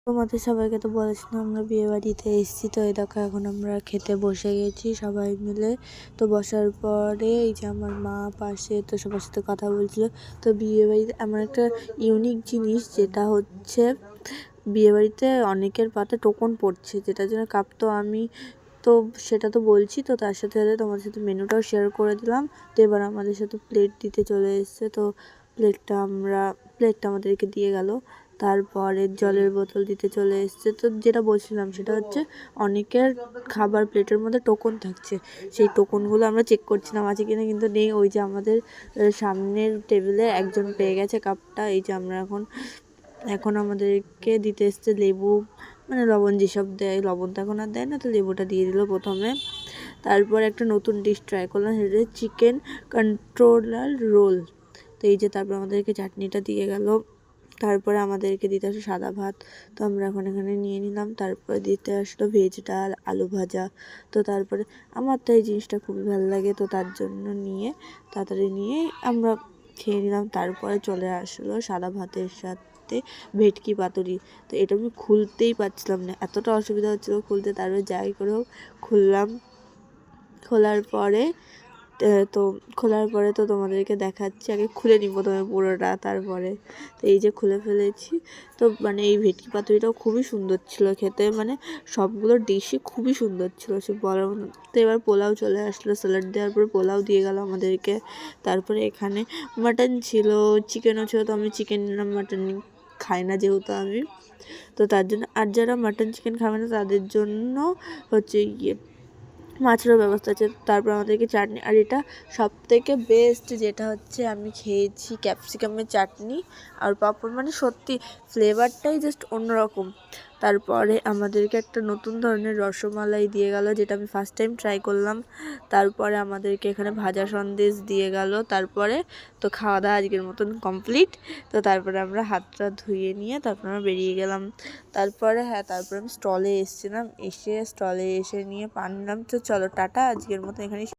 তোমাদের সবাইকে তো বলেছিলাম আমরা বিয়ে বাড়িতে এসেছি, তো এই দেখো এখন আমরা খেতে বসে গেছি সবাই মিলে। তো বসার পরে এই যে আমার মা পাশে, তো সবার সাথে কথা বলছিল। তো বিয়ে বাড়িতে এমন একটা ইউনিক জিনিস, যেটা হচ্ছে বিয়ে বাড়িতে অনেকের পাতে টোকন পড়ছে, যেটার জন্য কাপ তো আমি তো সেটা তো বলছি। তো তার সাথে সাথে তোমাদের সাথে মেনুটাও শেয়ার করে দিলাম। তো এবার আমাদের সাথে প্লেট দিতে চলে এসছে। তো প্লেটটা আমাদেরকে দিয়ে গেল। তারপরে জলের বোতল দিতে চলে এসছে। তো যেটা বলছিলাম সেটা হচ্ছে অনেকের খাবার প্লেটের মধ্যে টোকন থাকছে, সেই টোকনগুলো আমরা চেক করছিলাম আছে কিনা, কিন্তু নেই। ওই যে আমাদের সামনের টেবিলে একজন পেয়ে গেছে কাপটা। এই যে আমরা এখন আমাদেরকে দিতে এসছে লেবু, মানে লবণ যেসব দেয়, লবণ তো এখন আর দেয় না, তো লেবুটা দিয়ে দিল প্রথমে। তারপর একটা নতুন ডিশ ট্রাই করলাম, সেটা চিকেন কন্ট্রোলার রোল। তো এই যে তারপর আমাদেরকে চাটনিটা দিয়ে গেল। তারপরে আমাদেরকে দিতে আসলো সাদা ভাত, তো আমরা এখন এখানে নিয়ে নিলাম। তারপরে দিতে আসলো ভেজ ডাল, আলু ভাজা। তো তারপরে আমার তো এই জিনিসটা খুবই ভালো লাগে, তো তার জন্য তাড়াতাড়ি নিয়ে আমরা খেয়ে নিলাম। তারপরে চলে আসলো সাদা ভাতের সাথে ভেটকি পাতুরি। তো এটা আমি খুলতেই পারছিলাম না, এতটা অসুবিধা হচ্ছিলো খুলতে। তারপরে যাই করে হোক খুললাম। খোলার পরে তো তোমাদেরকে দেখাচ্ছি। আগে খুলে নিই প্রথমে পুরোটা, তারপরে তো এই যে খুলে ফেলেছি। তো মানে এই ভেটকি পাতুরিটাও খুবই সুন্দর ছিল খেতে, মানে সবগুলো ডিশই খুবই সুন্দর ছিল, সে বলার মতো। তো এবার পোলাও চলে আসলো, স্যালাড দেওয়ার পরে পোলাও দিয়ে গেল আমাদেরকে। তারপরে এখানে মাটন ছিল, চিকেনও ছিল। তো আমি চিকেন নিলাম, মাটন খাই না যেহেতু আমি, তো তার জন্য। আর যারা মাটন চিকেন খাবে না তাদের জন্য হচ্ছে মাছেরও ব্যবস্থা আছে। তারপর আমাদেরকে চাটনি, আর এটা সবথেকে বেস্ট যেটা হচ্ছে আমি খেয়েছি ক্যাপসিকামের চাটনি আর পাঁপড়, মানে সত্যি ফ্লেভারটাই জাস্ট অন্যরকম। তারপরে আমাদেরকে একটা নতুন ধরনের রসমালাই দিয়ে গেল, যেটা আমি ফার্স্ট টাইম ট্রাই করলাম। তারপরে আমাদেরকে এখানে ভাজা সন্দেশ দিয়ে গেল। তারপরে তো খাওয়া দাওয়া আজকের মতন কমপ্লিট। তো তারপরে আমরা হাতটা ধুয়ে নিয়ে তারপর আমরা বেরিয়ে গেলাম। তারপরে তারপরে আমি স্টলে এসে নিয়ে পান নিলাম। তো চলো টাটা, আজকের মতো এখানেই।